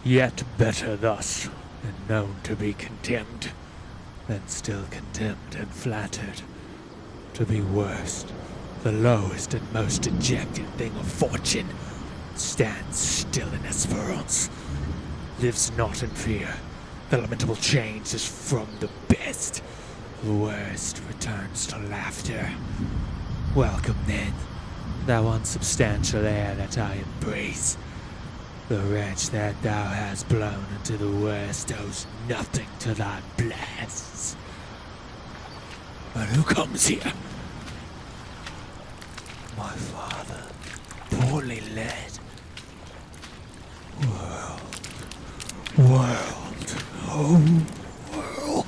Yet better thus, and known to be contemned, than still contemned and flattered. To be worst, the lowest and most dejected thing of fortune, stands still in Esperance, lives not in fear. The lamentable change is from the best. The worst returns to laughter. Welcome then, thou unsubstantial air that I embrace. The wretch that thou hast blown into the worst owes nothing to thy blasts. But who comes here? My father, poorly led. World, oh world.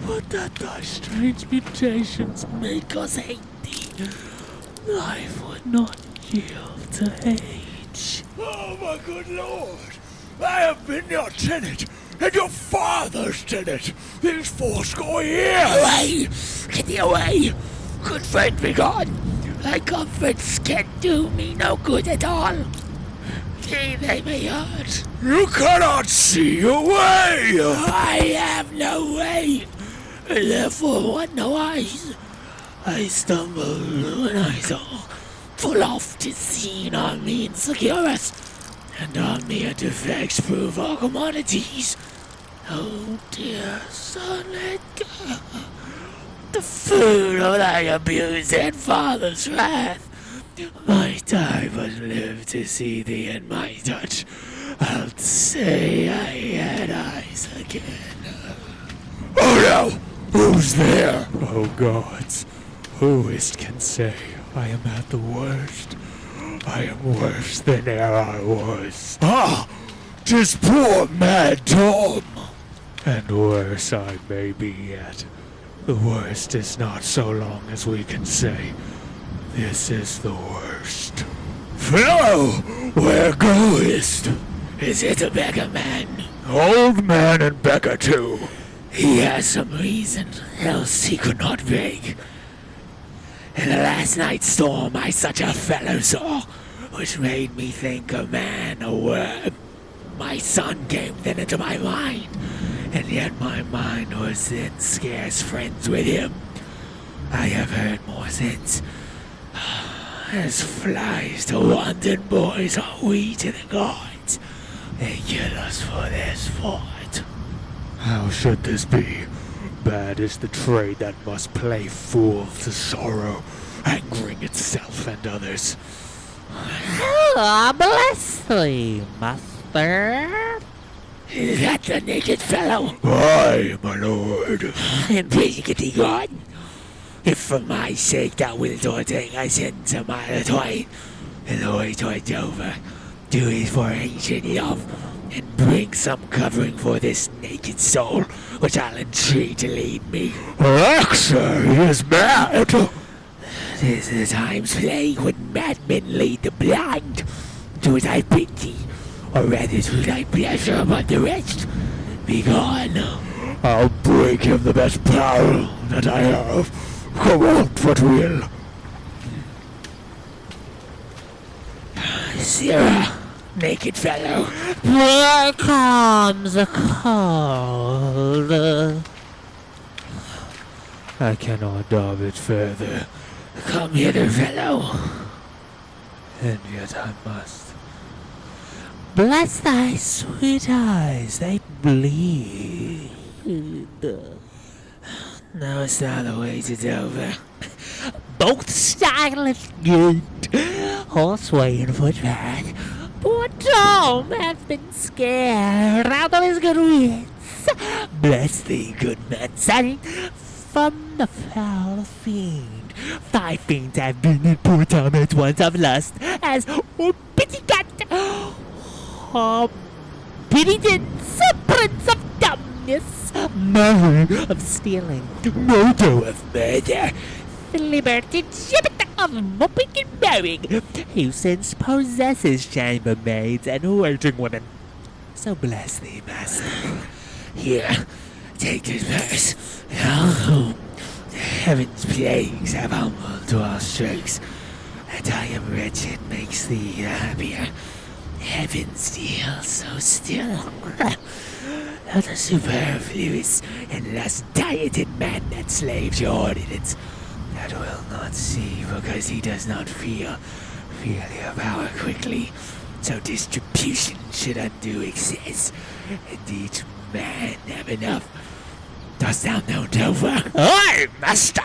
Would that thy strange mutations make us hate thee. Life would not yield to age. Oh, my good lord! I have been your tenant, and your father's tenant, these 80 years! Away! Get thee away! Good friend, be gone! Thy comforts can do me no good at all. They may hurt. You cannot see your way! I have no way, and therefore want no eyes. I stumbled when I saw full oft is seen on me insecurus, and on me a defects prove all commodities. Oh dear son, let go. The food of thy abused father's wrath. Might I but live to see thee in my touch, I'll say I had eyes again. Oh no! Who's there? Oh gods, who is't can say I am at the worst? I am worse than e'er I was. Ah! 'Tis poor mad Tom! And worse I may be yet. The worst is not so long as we can say, this is the worst. Fellow, where goest? Is it a beggar man? Old man and beggar too. He has some reason, else he could not beg. In the last night's storm I such a fellow saw, which made me think a man a worm. My son came then into my mind, and yet my mind was then scarce friends with him. I have heard more since. As flies to wanton boys are we to the gods. They kill us for their sport. How should this be? Bad is the trade that must play fool to sorrow, angering itself and others. Bless thee, master. Is that the naked fellow? Aye, my lord. And pray get thee gone. If for my sake thou wilt ordain I send to mile twain, and away toward Dover, do it for ancient love, and bring some covering for this naked soul, which I'll entreat to lead me. Alack, sir, he is mad. 'Tis the time's plague when madmen lead the blind. Do as I bid thee, or rather to thy pleasure among the rest. Be gone. I'll break him the best barrel that I have. Come out what will. Sirrah, naked fellow. Here comes a cold. I cannot dub it further, Come hither, fellow. and yet I must. Bless thy sweet eyes, they bleed. Knowest thou the way to Dover? Both silent gate, horseway and footpath. Poor Tom hath been scared out of his good wits. Bless thee, good man, son, from the foul fiend. Thy fiends have been in poor Tom at once of lust, as pity cat, penitence, prince of dumbness, murder of stealing, murder of murder, liberty gibbet of moping and marrying, who since possesses chambermaids and waiting women. So bless thee, master. Here, take this purse. Now, the heaven's plagues have humbled to our strokes, and I am wretched makes thee happier. Heaven still so still. Not a superfluous and less dieted man that slaves your ordinance, that will not see because he does not feel your power quickly. So distribution should undo excess, and each man have enough. Dost thou know Dover? Aye, master!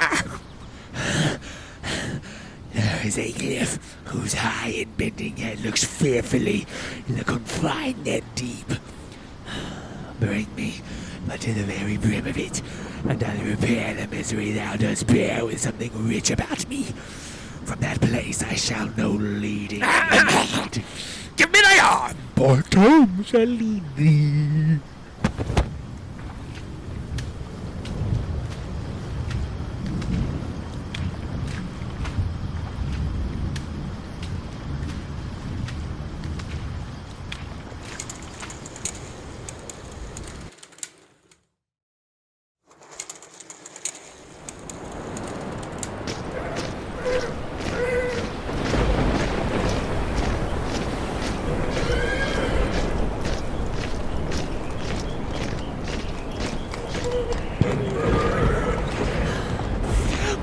There is a cliff whose high and bending head looks fearfully in the confined and deep. Bring me but to the very brim of it, and I'll repair the misery thou dost bear with something rich about me. From that place I shall know leading. Give me thy arm, for Tom shall lead thee.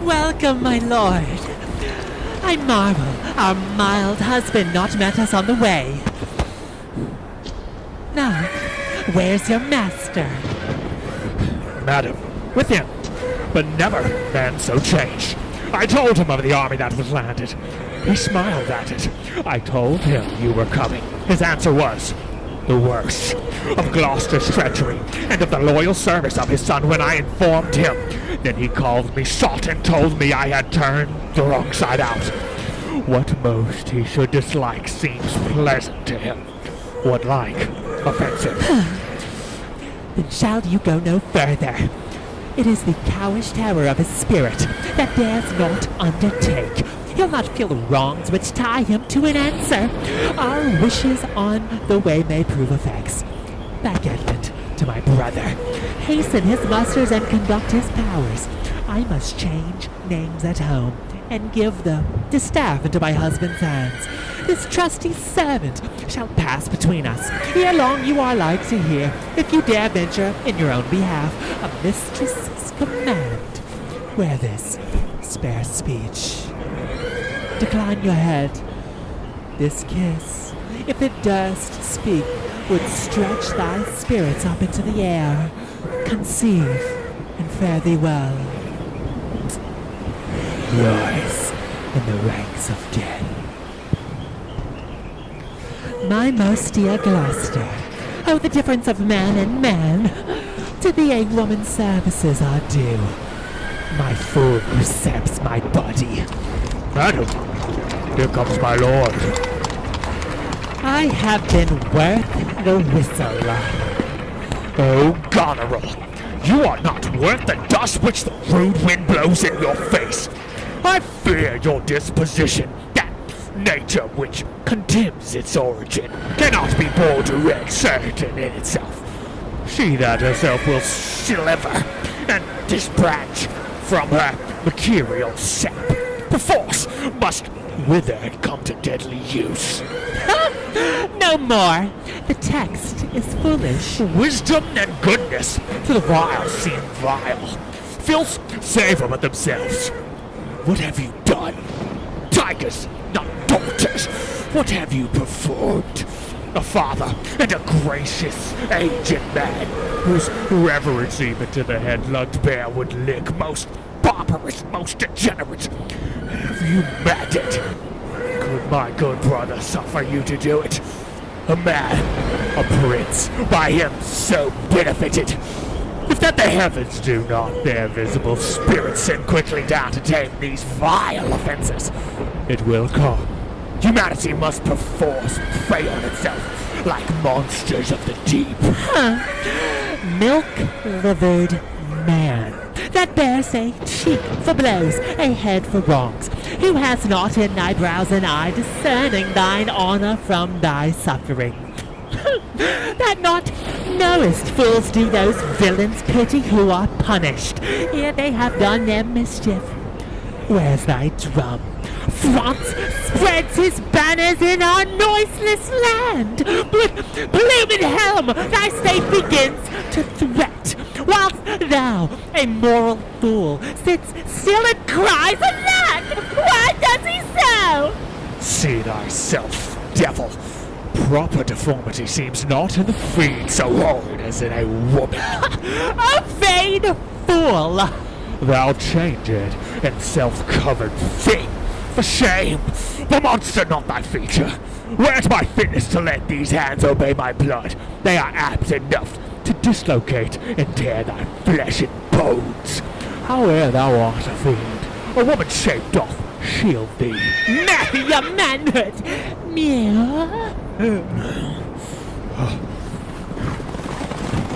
Welcome, my lord. I marvel our mild husband not met us on the way. Now, where's your master? Madam, with him, but never man so changed. I told him of the army that was landed. He smiled at it. I told him you were coming. His answer was, the worst of Gloucester's treachery and of the loyal service of his son when I informed him. Then he called me sot and told me I had turned the wrong side out. What most he should dislike seems pleasant to him. What like, offensive. Then shall you go no further. It is the cowish terror of his spirit that dares not undertake. He'll not feel the wrongs which tie him to an answer. Our wishes on the way may prove effects. Back, Edmund, to my brother. Hasten his musters and conduct his powers. I must change names at home and give the distaff into my husband's hands. This trusty servant shall pass between us. Ere long you are like to hear, if you dare venture in your own behalf, a mistress's command. Wear this, spare speech. Decline your head. This kiss, if it durst speak, would stretch thy spirits up into the air. Conceive, and fare thee well. Yours in the ranks of death. My most dear Gloucester, oh, the difference of man and man! To thee a woman's services are due. My fool usurps my body. Madam, here comes my lord. I have been worth the whistle. Oh, Goneril, you are not worth the dust which the rude wind blows in your face. I fear your disposition, that nature which contemns its origin, cannot be born to certain in itself. She that herself will sliver and disbranch from her material sap, perforce must wither and come to deadly use. No more. The text is foolish. Wisdom and goodness to the vile seem vile. Filth savor but themselves. What have you done? Tigers, not daughters. What have you performed? A father and a gracious, aged man, whose reverence even to the head-lugged bear would lick, most barbarous, most degenerate. Have you maddened? Could my good brother suffer you to do it? A man, a prince, by him so benefited. If that the heavens do not their visible spirits send quickly down to tame these vile offenses, it will come. Humanity must perforce prey on itself like monsters of the deep. Milk-livered man, that bears a cheek for blows, a head for wrongs, who has not in thy brows an eye discerning thine honor from thy suffering. That not knowest fools do those villains pity who are punished, ere they have done their mischief. Where's thy drum? France spreads his banners in our noiseless land. But blooming helm, thy state begins to threat, whilst thou, a moral fool, sits still and cries alack! Why does he so? See thyself, devil. Proper deformity seems not in the fiend so old as in a woman. A vain fool! Thou changed in self-covered thing. For shame! The monster not thy feature. Where's my fitness to let these hands obey my blood? They are apt enough to dislocate and tear thy flesh and bones. Howe'er thou art a fiend, a woman shaped doth shield thee. Marry your manhood! Mew.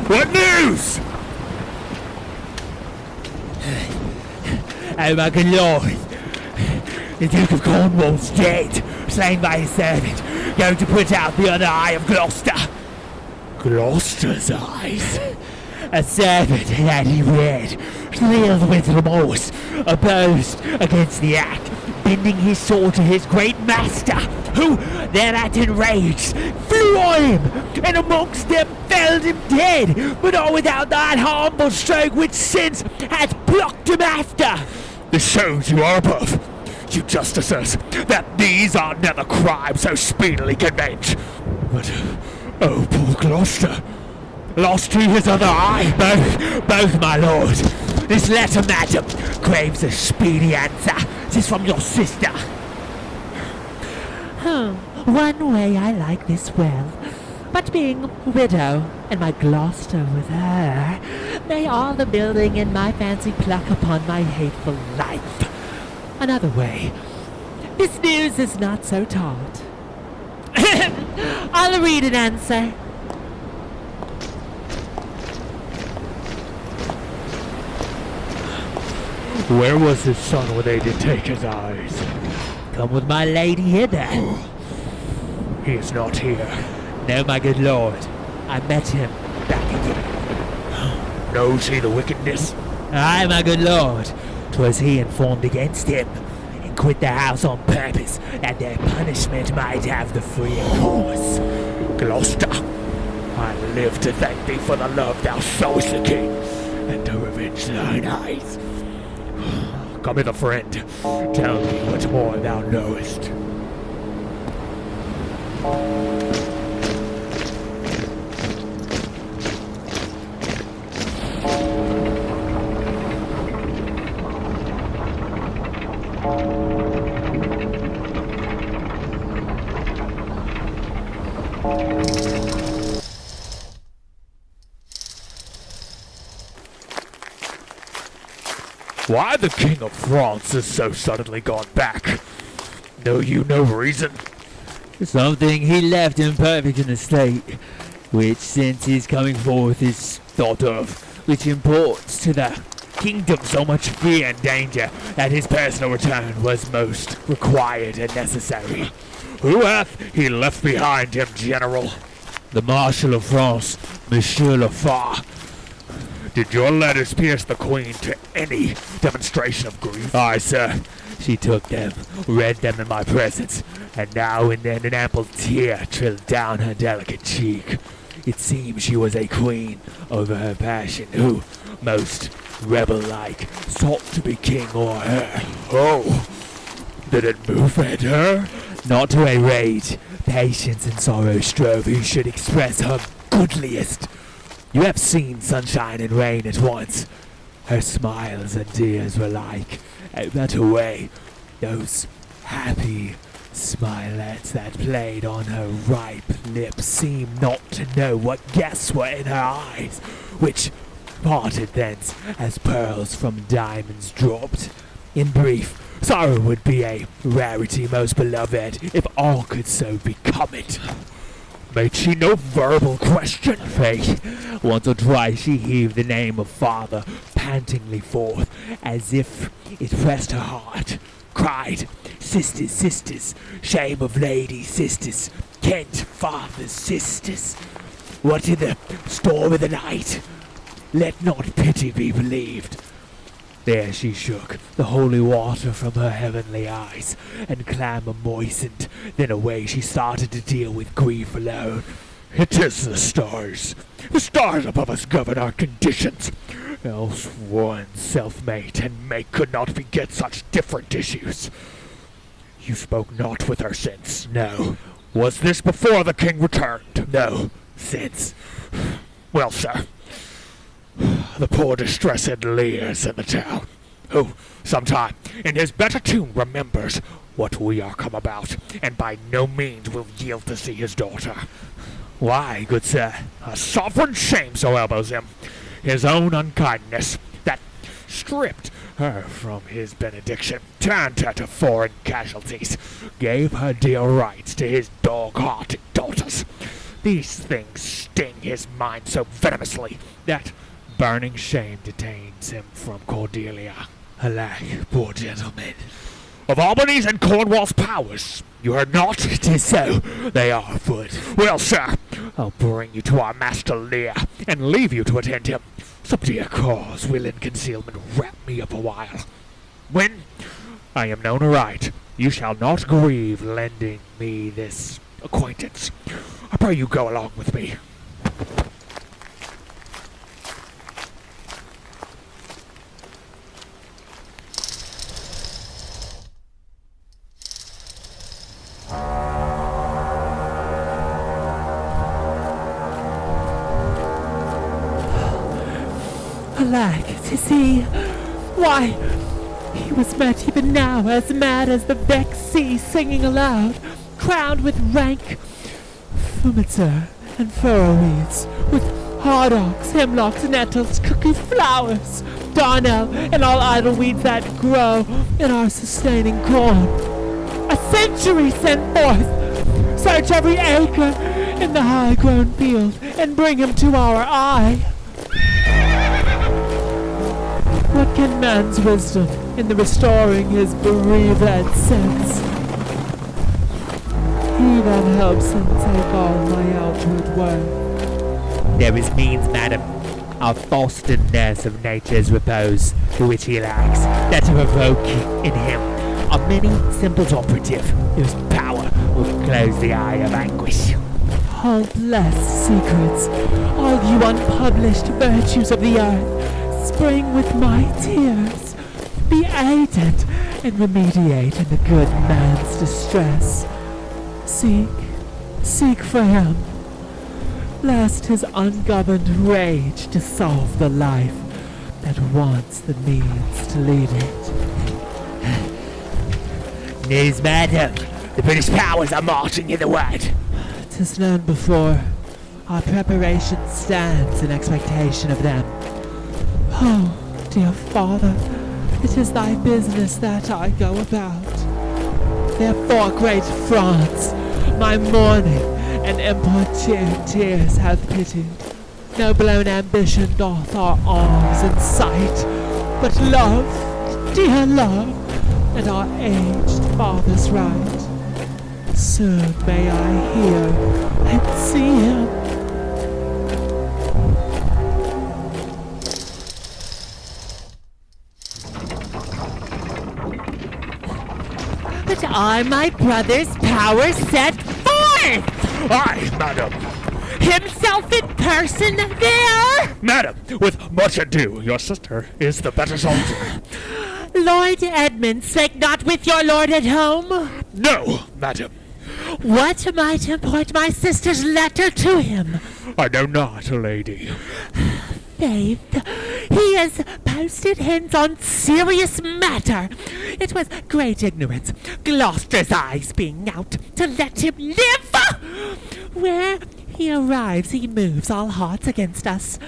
What news? Oh my good lord, the Duke of Cornwall's dead, slain by his servant, going to put out the other eye of Gloucester. Gloucester's eyes? A servant that he reared, thrilled with remorse, opposed against the act, bending his sword to his great master, who, thereat enraged, flew on him, and amongst them felled him dead, but all without that harmful stroke which since hath plucked him after. This shows you are above, you justicers, that these are never crimes so speedily commenced. But, oh, poor Gloucester, lost he his other eye? Both, my lord. This letter, madam, craves a speedy answer. 'Tis from your sister. One way I like this well, but being widow, and my Gloucester with her, may all the building in my fancy pluck upon my hateful life. Another way, this news is not so taught. I'll read an answer. Where was his son when they did take his eyes? Come with my lady hither. He is not here. No, my good lord, I met him back again. Knows he the wickedness? Aye, my good lord, 'twas he informed against him, and quit the house on purpose, that their punishment might have the freer course. Gloucester, I live to thank thee for the love thou showest the king, and to revenge thine eyes. Come hither, friend. Tell me what more thou knowest. Why the King of France is so suddenly gone back? Know you no reason? Something he left in perfect in a state, which since his coming forth is thought of, which imports to the kingdom so much fear and danger that his personal return was most required and necessary. Who hath he left behind him, General? The Marshal of France, Monsieur Lafar. Did your letters pierce the Queen to any demonstration of grief? Aye, sir. She took them, read them in my presence, and now and then an ample tear trilled down her delicate cheek. It seems she was a queen over her passion, who, most rebel-like, sought to be king o'er her. Oh, did it move at her? Not to a rage, patience and sorrow strove who should express her goodliest. You have seen sunshine and rain at once. Her smiles and tears were like a better way. Those happy smilets that played on her ripe lips seemed not to know what guests were in her eyes, which parted thence as pearls from diamonds dropped. In brief, sorrow would be a rarity, most beloved, if all could so become it. Made she no verbal question? Faith, once or twice she heaved the name of father pantingly forth, as if it pressed her heart, cried, "Sisters, sisters, shame of ladies, sisters, Kent, fathers, sisters, what in the storm of the night? Let not pity be believed. There she shook the holy water from her heavenly eyes, and clamor moistened. Then away she started to deal with grief alone. It is the stars. The stars above us govern our conditions. Else one self-made and make could not beget such different issues. You spoke not with her since? No. Was this before the king returned? No. Since? Well, sir, the poor distressed Lear is in the town, who sometime in his better tune remembers what we are come about, and by no means will yield to see his daughter. Why, good sir, a sovereign shame so elbows him. His own unkindness, that stripped her from his benediction, turned her to foreign casualties, gave her dear rights to his dog-hearted daughters. These things sting his mind so venomously that burning shame detains him from Cordelia. Alack, poor gentleman. Of Albany's and Cornwall's powers, you heard not? It is so. They are afoot. Well, sir, I'll bring you to our master Lear, and leave you to attend him. Some dear cause will in concealment wrap me up a while. When I am known aright, you shall not grieve lending me this acquaintance. I pray you go along with me. Alack, to see. Why, he was met even now as mad as the vexed sea singing aloud, crowned with rank fumiter and furroweeds, with hardocks, hemlocks, nettles, cuckoo flowers, darnel, and all idle weeds that grow in our sustaining corn. A century sent forth, search every acre in the high-grown field, and bring him to our eye. What can man's wisdom in the restoring his bereaved sense? He that helps him take all my outward worth. There is means, madam, of falseness of nature's repose, to which he lacks, that to evoke in him a many simple operative, whose power will close the eye of anguish. All blessed secrets, all you unpublished virtues of the earth, spring with my tears. Be aided and remediate in the good man's distress. Seek for him, lest his ungoverned rage dissolve the life that wants the means to lead it. News, madam, the British powers are marching hitherward. 'Tis known before. Our preparation stands in expectation of them. Oh, dear father, it is thy business that I go about. Therefore, great France, my mourning and importunate tears have pitied. No blown ambition doth our arms incite, but love, dear love, and our aged father's right. Soon may I hear and see him. But are my brother's powers set forth? Aye, madam. Himself in person there? Madam, with much ado, your sister is the better soldier. Lord Edmund spake not with your lord at home? No, madam. What might import my sister's letter to him? I know not, lady. Faith, he has posted hence on serious matter. It was great ignorance, Gloucester's eyes being out, to let him live. Where he arrives, he moves all hearts against us.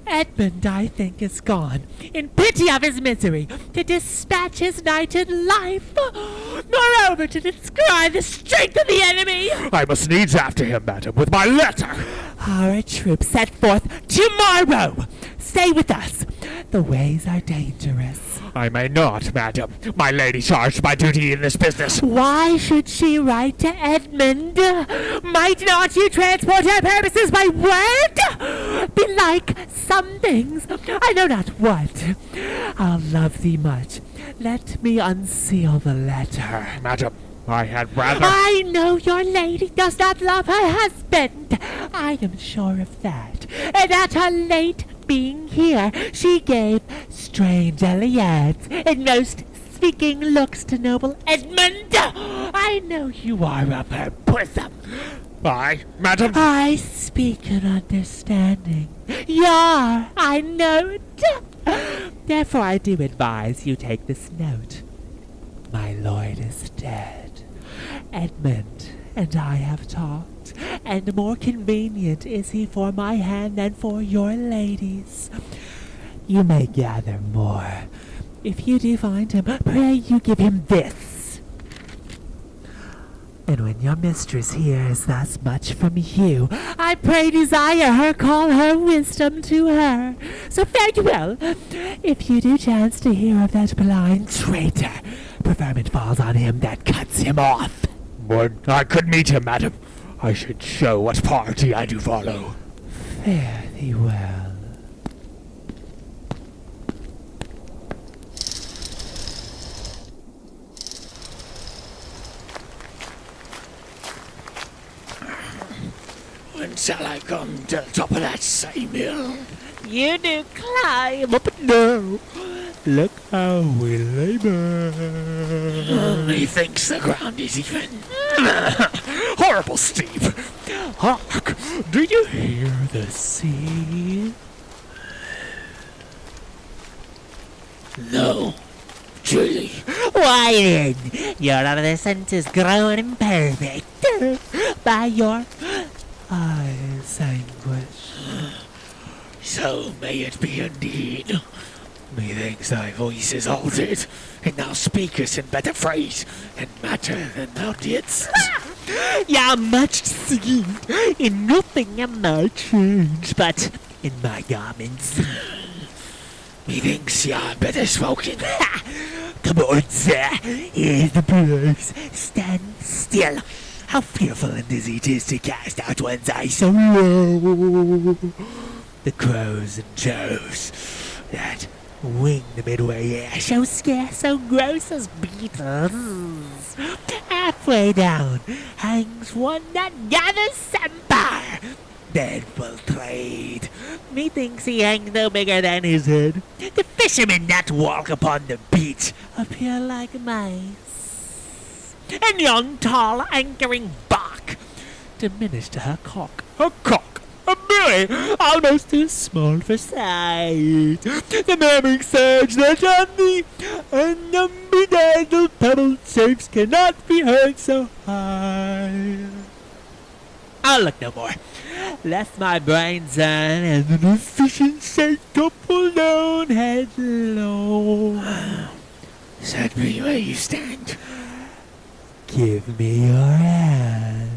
Edmund, I think, is gone, in pity of his misery, to dispatch his knighted life. Moreover, to descry the strength of the enemy. I must needs after him, madam, with my letter. Our troops set forth tomorrow. Stay with us. The ways are dangerous. I may not, madam. My lady charged by duty in this business. Why should she write to Edmund? Might not you transport her purposes by word? belike some things, I know not what. I'll love thee much. Let me unseal the letter. Madam, I had rather... I know your lady does not love her husband. I am sure of that. And at her late being here, she gave strange Eliads and most speaking looks to noble Edmund. I know you are of her bosom. I, madam... I speak in understanding. Yar, I know it. Therefore I do advise you take this note. My lord is dead. Edmund and I have talked, and more convenient is he for my hand than for your lady's. You may gather more. If you do find him, pray you give him this. And when your mistress hears thus much from you, I pray desire her call her wisdom to her. So fare you well. If you do chance to hear of that blind traitor, preferment falls on him that cuts him off. When I could meet him, madam, I should show what party I do follow. Fare thee well. When shall I come to the top of that same hill? You do climb up and down. Look how we labor. Methinks the ground is even. Horrible steep. Hark, do you hear the sea? No, truly. Why then, your other senses growing imperfect. By your Eyes anguish. So may it be indeed. Methinks thy voice is altered, and thou speakest in better phrase and matter than thou didst. you're much deceived. In nothing am I changed, but in my garments. Methinks y'are better spoken. Come on, sir. Here's the place. Stand still. How fearful and dizzy 'tis to cast out one's eye so low. The crows and crows that wing the midway air show scarce so gross as beetles. Halfway down hangs one that gathers sambar. Dreadful trade. Methinks he hangs no bigger than his head. The fishermen that walk upon the beach appear like mice. And yon tall anchoring bark, diminished to her cock. A cock, a buoy, Almost too small for sight. The murmuring surge that on the unbedazzled pebbled shapes cannot be heard so high. I'll look no more, lest my brains turn and the deficient sake topple down headlong. Set me where you stand. Give me your hand.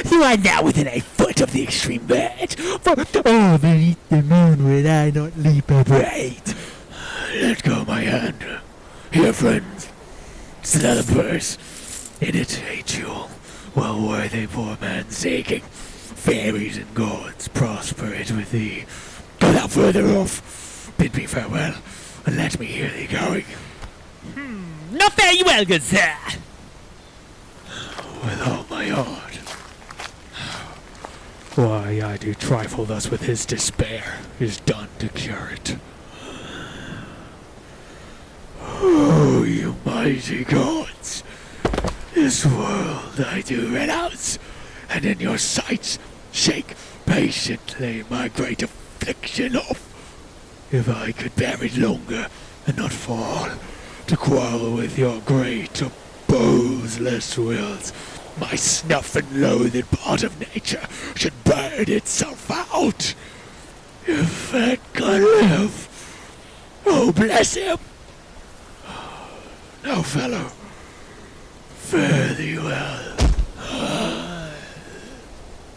You are now within a foot of the extreme verge. For oh, beneath the moon would I not leap a braid. Let go my hand. Here, friends. It's another purse. In it a jewel, well worth a poor man's taking. Fairies and gods prosper it with thee. Go thou further off. Bid me farewell, and let me hear thee going. Now fare you well, good sir. With all my heart. Why I do trifle thus with his despair is done to cure it. Oh, you mighty gods! This world I do renounce, and in your sights shake patiently my great affliction off. If I could bear it longer and not fall, to quarrel with your great opposeless wills, my snuff and loathed part of nature should burn itself out. If that can live, oh bless him! Now, fellow, fare thee well.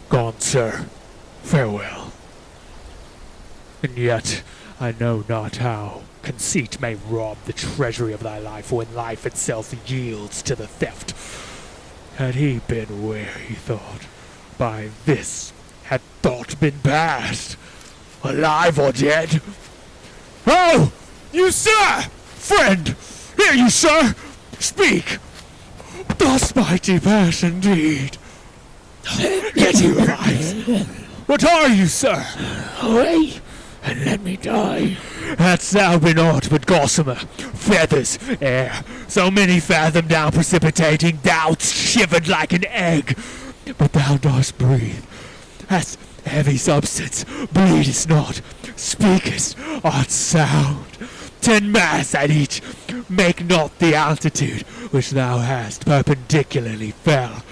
Gone, sir. Farewell. And yet I know not how conceit may rob the treasury of thy life when life itself yields to the theft. Had he been where he thought, by this had thought been past, alive or dead. Oh, you, sir! Friend! Hear you, sir! Speak! Thus mighty pass indeed. Yet he revives. What are you, sir? Away, and let me die. Hadst thou been aught but gossamer, feathers, air, so many fathom down precipitating doubts shivered like an egg. But thou dost breathe, hast heavy substance, bleedest not, speakest, art sound. 10 mass at each, make not the altitude which thou hast perpendicularly fell.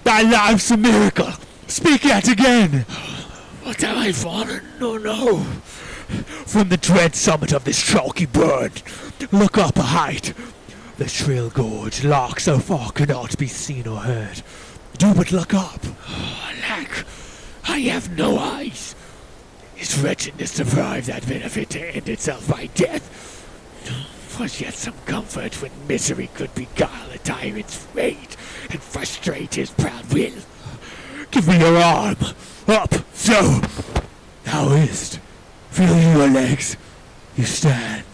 Thy life's a miracle, speak yet again. What have I fallen? No. From the dread summit of this chalky burn, look up a height. The shrill gorge, lark so far cannot be seen or heard. Do but look up. Alack, I have no eyes. Is wretchedness deprived that benefit to end itself by death? Was yet some comfort when misery could beguile a tyrant's fate and frustrate his proud will. Give me your arm. Up, so. Thou is't. Feel your legs. You stand.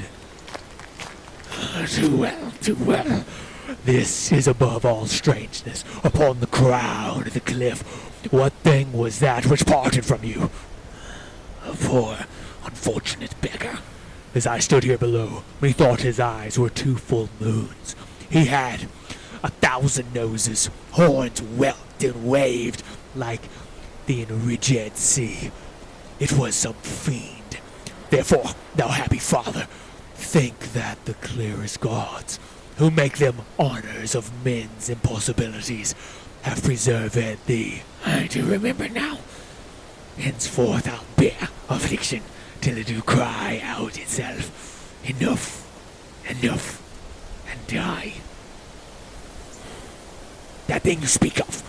Too well. This is above all strangeness. Upon the crown of the cliff, what thing was that which parted from you? A poor, unfortunate beggar. As I stood here below, methought his eyes were 2 full moons. He had 1,000 noses, horns whelked and waved like the enrigid sea. It was some fiend. Therefore, thou happy father, think that the clearest gods, who make them honors of men's impossibilities, have preserved thee. I do remember now. Henceforth I'll bear affliction till it do cry out itself, enough, and die. That thing you speak of,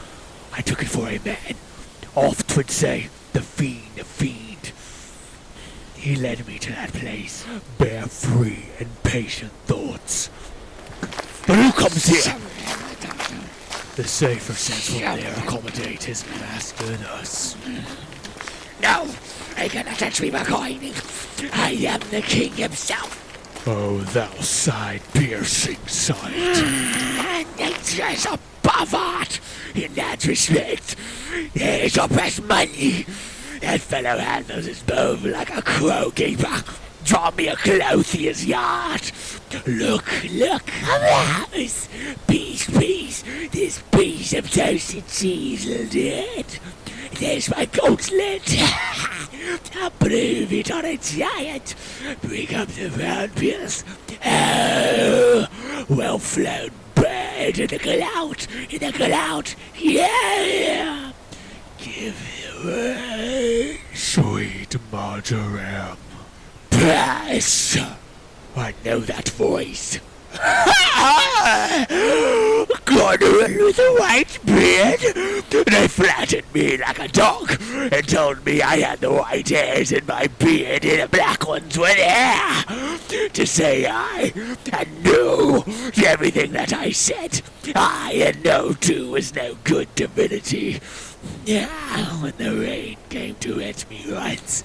I took it for a man. Oft 'twould say, the fiend. He led me to that place, bear free and patient thoughts. But who comes here? The safer sense will there accommodate his master thus. No, I cannot touch me behind. I am the king himself. Oh, thou side-piercing sight. Nature's above art in that respect. There's your best money. That fellow handles his bow like a crow keeper. Draw me a clothier's yard. Look, arouse. Peace. This piece of toasted cheese will do it. There's my goat's lid. I'll prove it on a giant. Bring up the round pills. Oh, well flown bird in the cloud. Yeah. Give it away. Sweet marjoram. Pass. I know that voice. Corduroy with a white beard. They flattered me like a dog and told me I had the white hairs in my beard and the black ones were there. To say I and knew everything that I said. I and know too was no good divinity. Yeah, when the rain came to wet me once,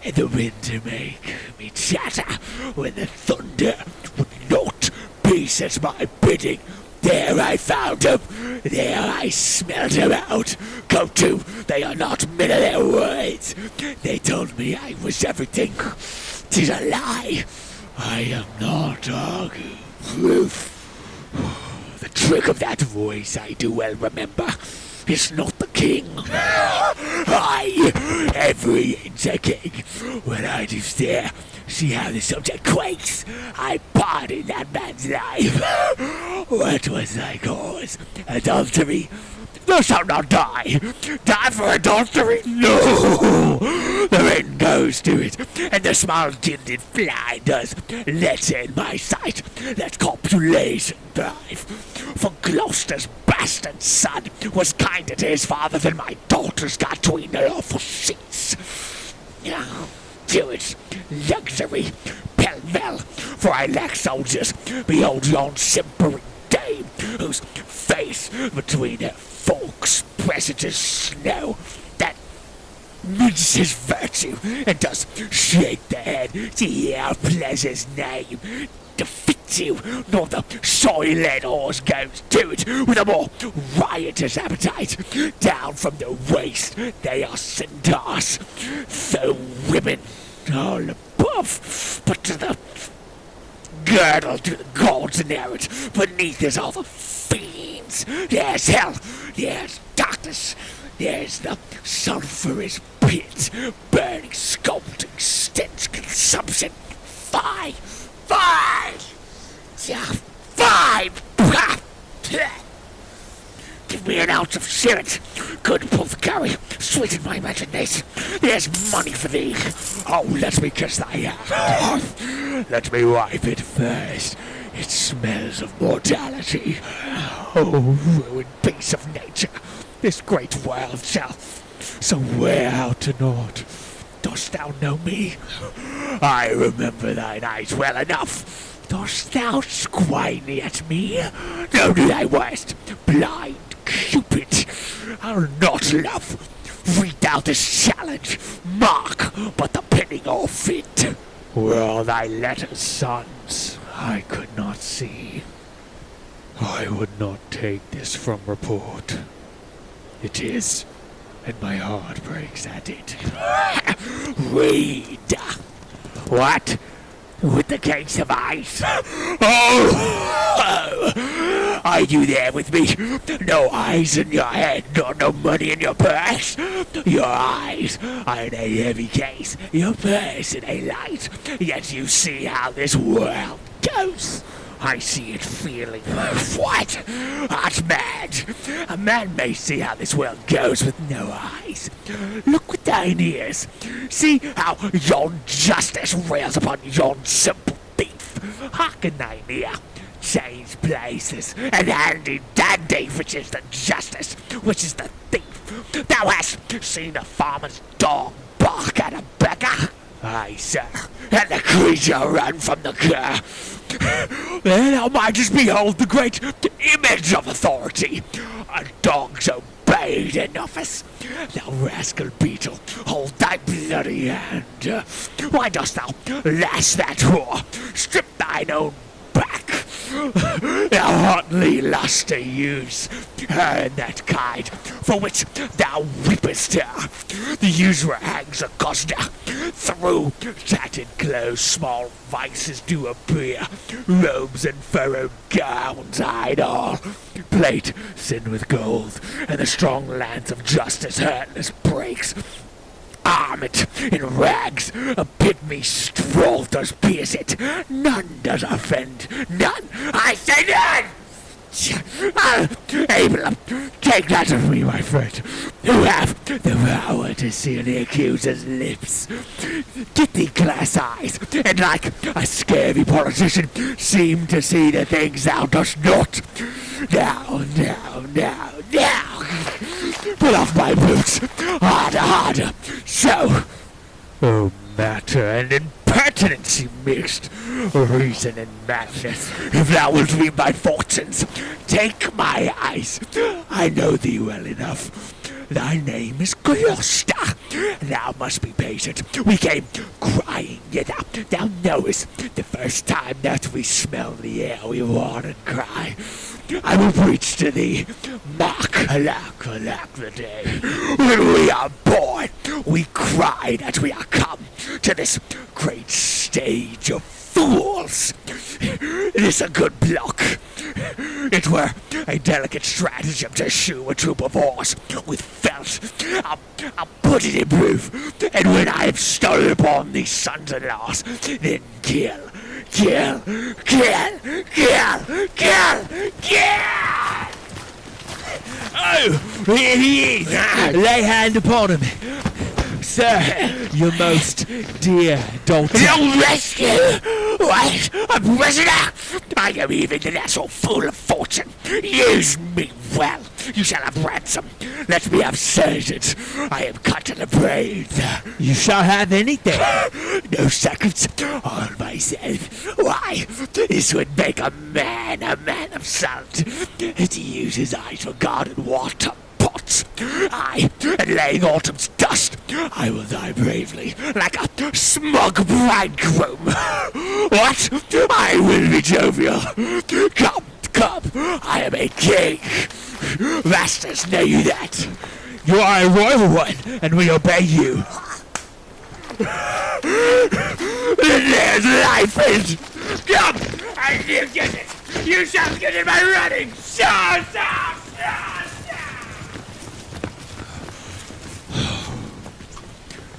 and the wind to make me chatter, when the thunder would not peace at my bidding, there I found him, there I smelled him out. Come to, they are not men of their words. They told me I was everything. 'Tis a lie. I am not arguing proof. The trick of that voice I do well remember. Is not the king. I, every inch a king. When I do stare, see how the subject quakes. I pardon that man's life. What was thy cause? Adultery? Thou shalt not die. Die for adultery? No. The rain goes to it, and the small-gilded fly does letter in my sight. Let copulation thrive. For Gloucester's bastard son was kinder to his father than my daughters got between their awful sheets. To its luxury, pell-mell, for I lack soldiers. Behold yon simpering dame, whose face between her forks presses as snow. That mince his virtue, and does shake the head to hear our pleasure's name. Defeats you, nor the soy-led horse goes to it with a more riotous appetite. Down from the waist they are centaurs, though women all above, but to the girdle to the gods inherit. Beneath is all the fiends. There's hell, there's darkness, there's the sulphurous pit, burning, scalding stench, consumption. Five! Give me an ounce of spirit, good Pulthgary, sweeten my imagination. There's money for thee. Oh, let me kiss thy hand. Let me wipe it first. It smells of mortality. Oh, ruined piece of nature, this great world shall so wear out to naught. Dost thou know me? I remember thine eyes well enough. Dost thou squine at me? Know thy worst, blind Cupid. I'll not love. Read thou this challenge. Mark but the penning or fit. Were all thy letters sons, I could not see. I would not take this from report. It is, and my heart breaks at it. Read. What? With the case of ice? Oh! Are you there with me? No eyes in your head, nor no money in your purse. Your eyes are in a heavy case, your purse in a light. Yet you see how this world goes. I see it feeling. What? Art mad? A man may see how this world goes with no eyes. Look with thine ears. See how yon justice rails upon yon simple thief. Hearken thine ear. Change places, and handy dandy, which is the justice, which is the thief. Thou hast seen a farmer's dog bark at a beggar? Aye, sir, and the creature run from the cur. Then thou mightest behold the great image of authority. A dog's obeyed in office. Thou rascal beetle, hold thy bloody hand. Why dost thou lash that whore? Strip thine own back. Thou hotly lust to use her in that kind for which thou weepest her. The usurer hangs a coster. Through tattered clothes small vices do appear. Robes and furrowed gowns hide all. Plate sin with gold, and the strong lance of justice hurtless breaks. Armed in rags, a pygmy straw does pierce it. None does offend, none, I say none! Abel, take that of me, my friend, who have the power to seal the accuser's lips. Get thee glass eyes, and like a scurvy politician, seem to see the things thou dost not. Now. Pull off my boots, harder, so. Oh, matter and impertinency mixed, reason and madness. If thou wilt read my fortunes, take my eyes. I know thee well enough. Thy name is Gloucester. Thou must be patient. We came crying hither. Thou knowest, the first time that we smell the air we warn and cry. I will preach to thee. Mark, alack the day when we are born. We cry that we are come to this great stage of fools. It is a good block. It were a delicate stratagem to shoe a troop of horse with felt. I'll put it in proof, and when I have stolen upon these sons-in-laws, then kill. Oh, here he is! Lay hand upon him. Sir, your most dear daughter. No rescue! What? A prisoner? I am even the natural fool of fortune. Use me well. You shall have ransom. Let me have surgeons. I am cut in the brain. You shall have anything. No seconds. All myself. Why? This would make a man of salt. To use his eyes for God and water. hearts. Aye, and laying autumn's dust, I will die bravely, like a smug bridegroom. What? I will be jovial. Come, come, I am a king. Masters, know you that? You are a royal one, and we obey you. There's life in. Come, I you get it. You shall get it by running. Shah.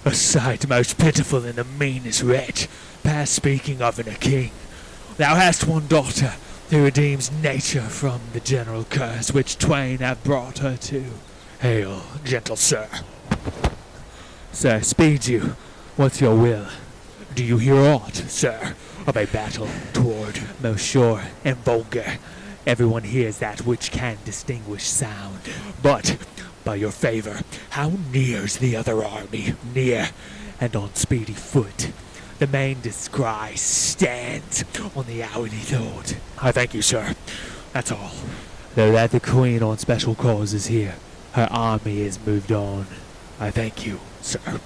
A sight most pitiful in the meanest wretch, past speaking of in a king. Thou hast one daughter, who redeems nature from the general curse which twain have brought her to. Hail, gentle sir. Sir, speed you. What's your will? Do you hear aught, sir, of a battle toward? Most sure and vulgar. Everyone hears that which can distinguish sound. But, by your favor, how near's the other army? Near, and on speedy foot. The main descry stands on the hourly thought. I thank you, sir. That's all. Though that the Queen on special cause is here, her army is moved on. I thank you, sir.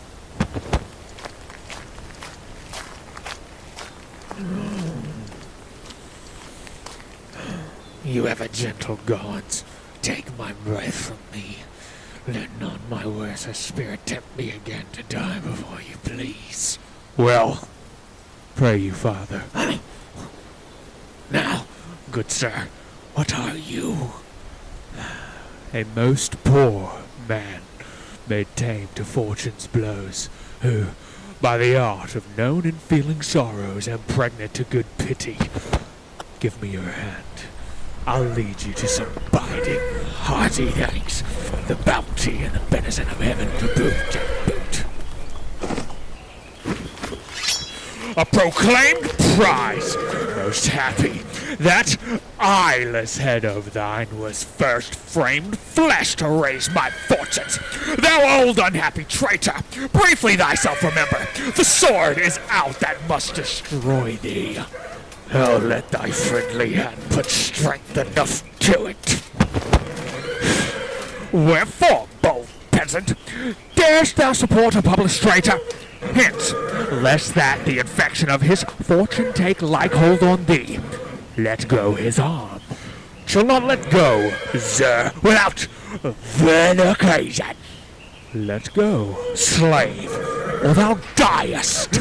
You have a gentle gods. Take my breath from me. Let not my worthless spirit tempt me again to die before you please. Well, pray you, father. Now, good sir, what are you? A most poor man, made tame to fortune's blows, who, by the art of known and feeling sorrows, am pregnant to good pity. Give me your hand. I'll lead you to some biding. Hearty thanks. The bounty and the benison of heaven to boot. A proclaimed prize! Most happy that eyeless head of thine was first framed flesh to raise my fortunes. Thou old unhappy traitor, briefly thyself remember, the sword is out that must destroy thee. Oh, let thy friendly hand put strength enough to it. Wherefore, bold peasant, darest thou support a published traitor? Hence, lest that the infection of his fortune take like hold on thee, let go his arm. Shall not let go, sir, without further occasion. Let go, slave, or thou diest.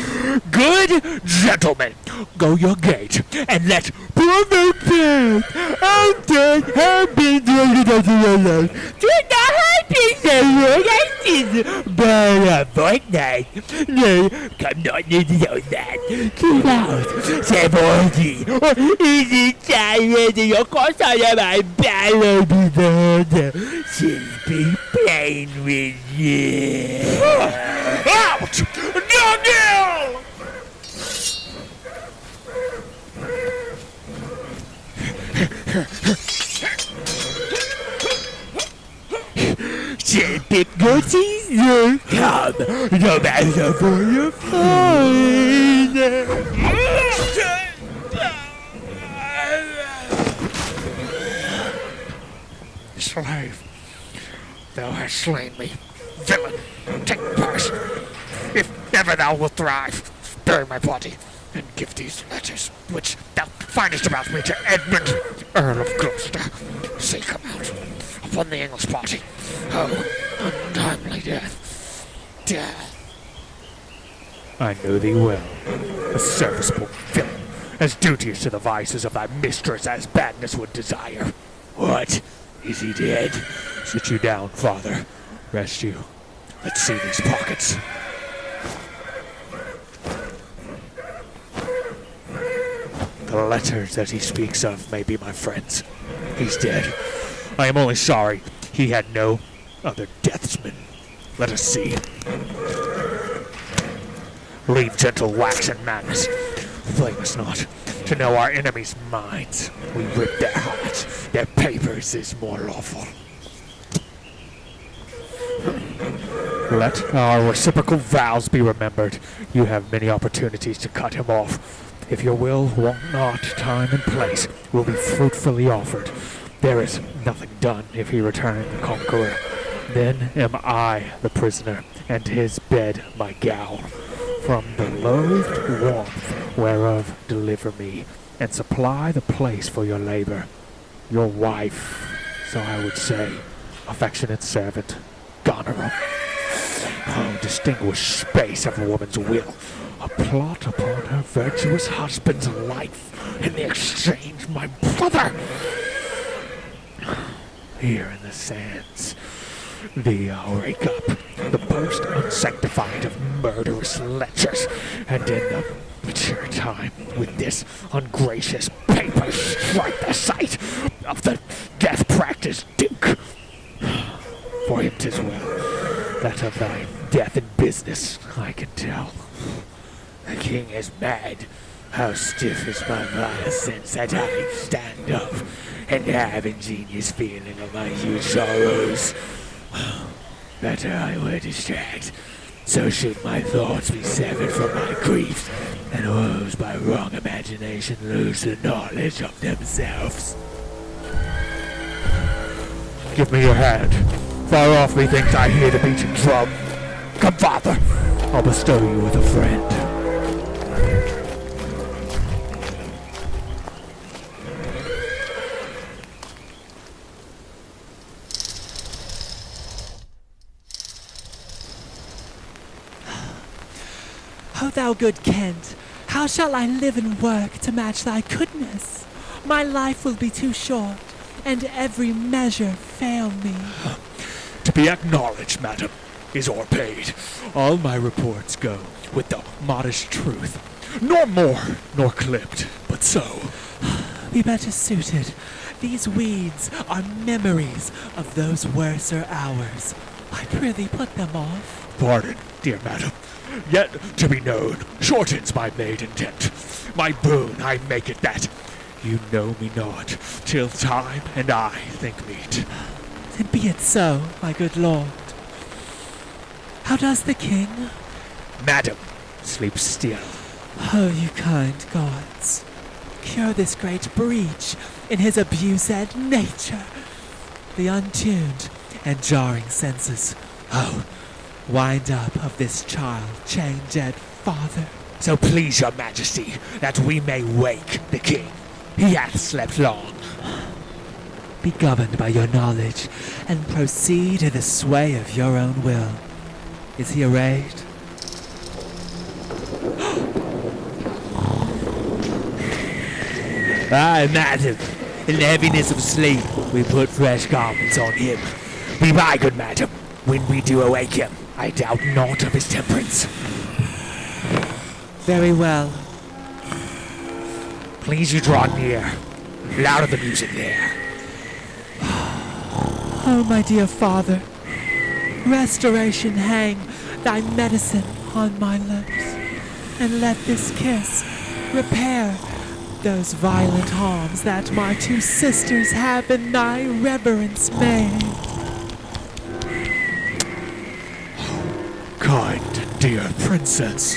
Good gentlemen, go your gate, and let poor man out there have been doing alone. Do not have been so long as this, but a fortnight. No, come not near to that. Get out, Sabordi, or is it tired of your course out of my battle below? She's be plain with you. Out! Daniel! Pick your season. Come, no matter for your fine. Slave, thou hast slain me. Villain, take purse. If ever thou wilt thrive, bury my body, and give these letters, which thou findest about me, to Edmund, Earl of Gloucester. See come out upon the English party. Oh, untimely death. Death. I know thee well, a serviceable villain, as duteous to the vices of thy mistress as badness would desire. What? Is he dead? Sit you down, father. Rest you. Let's see these pockets. The letters that he speaks of may be my friend's. He's dead. I am only sorry he had no other deathsman. Let us see. Leave gentle wax and madness. Blame us not. To know our enemies' minds, we rip their hearts. Their papers is more lawful. Let our reciprocal vows be remembered. You have many opportunities to cut him off. If your will want not, time and place will be fruitfully offered. There is nothing done if he return the conqueror. Then am I the prisoner, and his bed my gown. From the loathed warmth whereof deliver me, and supply the place for your labor. Your wife, so I would say, affectionate servant, Goneril. Oh, distinguished space of a woman's will, a plot upon her virtuous husband's life, in the exchange my brother. Here in the sands, thee I'll rake up, the post unsanctified of murderous lechers, and in the mature time, with this ungracious paper, strike the sight of the death-practiced Duke. For him 'tis well, that of thy death and business I can tell. The king is mad. How stiff is my vile sense that I stand up and have ingenious feeling of my huge sorrows. Better I were distract, so should my thoughts be severed from my griefs, and woes by wrong imagination lose the knowledge of themselves. Give me your hand. Far off methinks I hear the beating drum. Come, father, I'll bestow you with a friend. O thou good Kent, how shall I live and work to match thy goodness? My life will be too short, and every measure fail me. To be acknowledged, madam, is o'erpaid. All my reports go with the modest truth, nor more nor clipped, but so. Be better suited. These weeds are memories of those worser hours. I prithee put them off. Pardon, dear madam. Yet to be known shortens my made intent. My boon I make it that you know me not, till time and I think meet. Then be it so, my good lord. How does the king? Madam, sleep still. Oh, you kind gods, cure this great breach in his abused nature. The untuned and jarring senses. Oh, wind up of this child, chain dead father. So please your majesty, that we may wake the king. He hath slept long. Be governed by your knowledge, and proceed in the sway of your own will. Is he arrayed? Aye, madam. In the heaviness of sleep, we put fresh garments on him. Be by, good madam. When we do awake him, I doubt naught of his temperance. Very well. Please you draw near. Louder the music there. Oh, my dear father, restoration hang thy medicine on my lips, and let this kiss repair those violent harms that my two sisters have in thy reverence made. Kind and dear princess.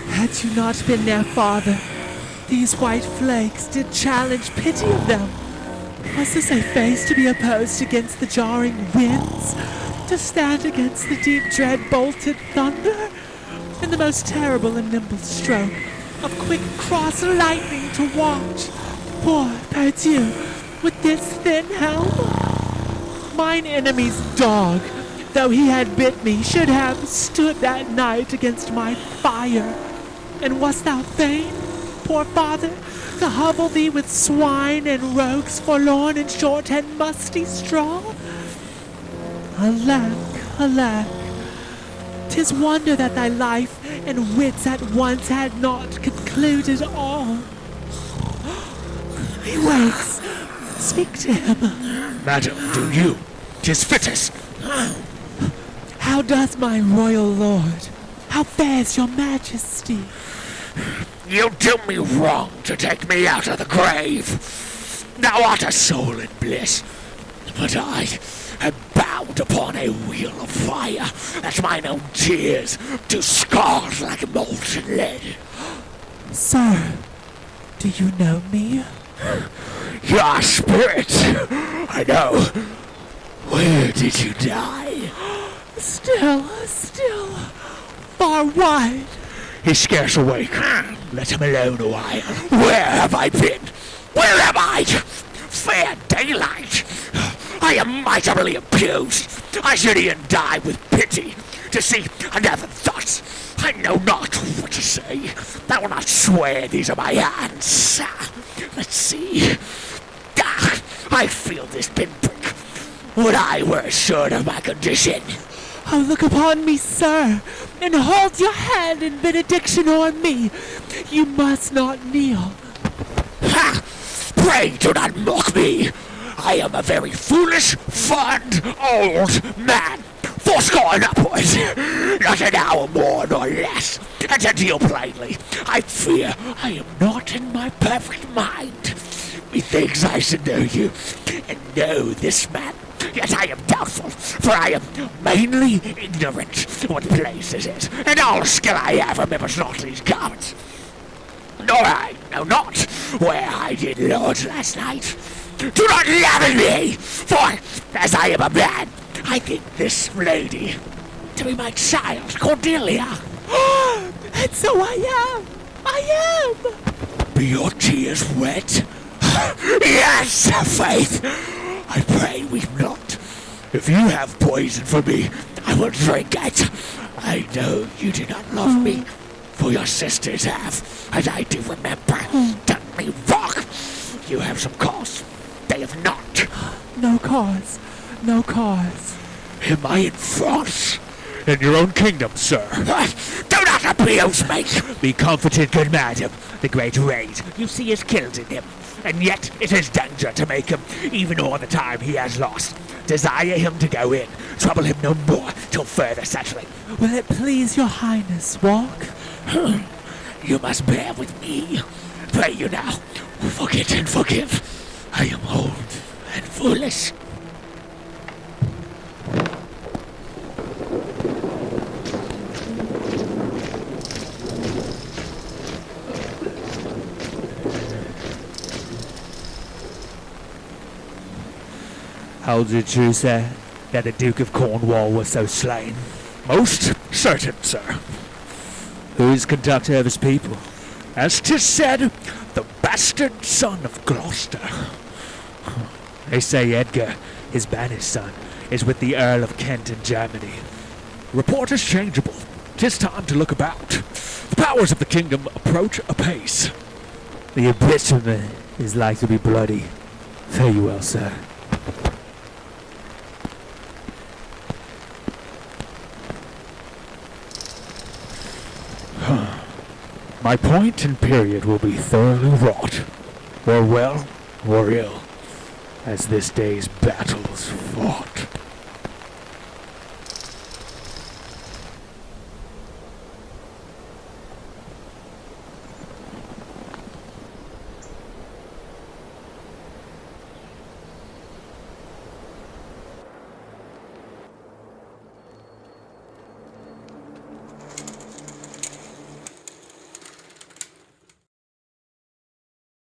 Had you not been their father, these white flakes did challenge pity of them. Was this a face to be opposed against the jarring winds? To stand against the deep dread bolted thunder? In the most terrible and nimble stroke of quick cross lightning to watch? Poor Perdieu, with this thin helm? Mine enemy's dog, though he had bit me, should have stood that night against my fire. And wast thou fain, poor father, to hovel thee with swine and rogues forlorn in short and musty straw? Alack, alack, 'tis wonder that thy life and wits at once had not concluded all. He wakes. Speak to him. Madam, do you? 'Tis fittest. How does my royal lord? How fares your majesty? You do me wrong to take me out of the grave. Thou art a soul in bliss, but I am bound upon a wheel of fire, that mine own tears do scars like molten lead. Sir, do you know me? Your spirit, I know. Where did you die? Still, far wide. He's scarce awake. Let him alone a while. Where have I been? Where am I? Fair daylight. I am miserably abused. I should e'en die with pity to see another thus. I know not what to say. I will not swear these are my hands. Let's see. I feel this pinprick. Would I were assured of my condition. Oh, look upon me, sir, and hold your hand in benediction on me. You must not kneel. Ha! Pray do not mock me. I am a very foolish, fond, old man. Fourscore and upwards. Not an hour more nor less. And to deal plainly, I fear I am not in my perfect mind. Methinks I should know you, and know this man. Yet I am doubtful, for I am mainly ignorant what place it is, and all skill I have remembers not these garments. Nor I know not where I did lodge last night. Do not laugh at me, for as I am a man, I think this lady to be my child, Cordelia. And so I am. Be your tears wet? Yes, Faith. I pray weep not. If you have poison for me, I will drink it. I know you do not love me, for your sisters have, and I do remember, done me wrong. You have some cause. They have not. No cause. Am I in France? In your own kingdom, sir. Do not abuse me. Be comforted, good madam. The great raid you see is killed in him, and yet it is danger to make him, even all the time he has lost. Desire him to go in, trouble him no more till further settling. Will it please your highness walk? You must bear with me. Pray you now, forget and forgive. I am old and foolish. Holds it true, sir, that the Duke of Cornwall was so slain? Most certain, sir. Who is conductor of his people? As 'tis said, the bastard son of Gloucester. They say Edgar, his banished son, is with the Earl of Kent in Germany. Report is changeable. 'Tis time to look about. The powers of the kingdom approach apace. The abysmal is like to be bloody. Fare you well, sir. My point and period will be thoroughly wrought, or well, or ill, as this day's battles fought.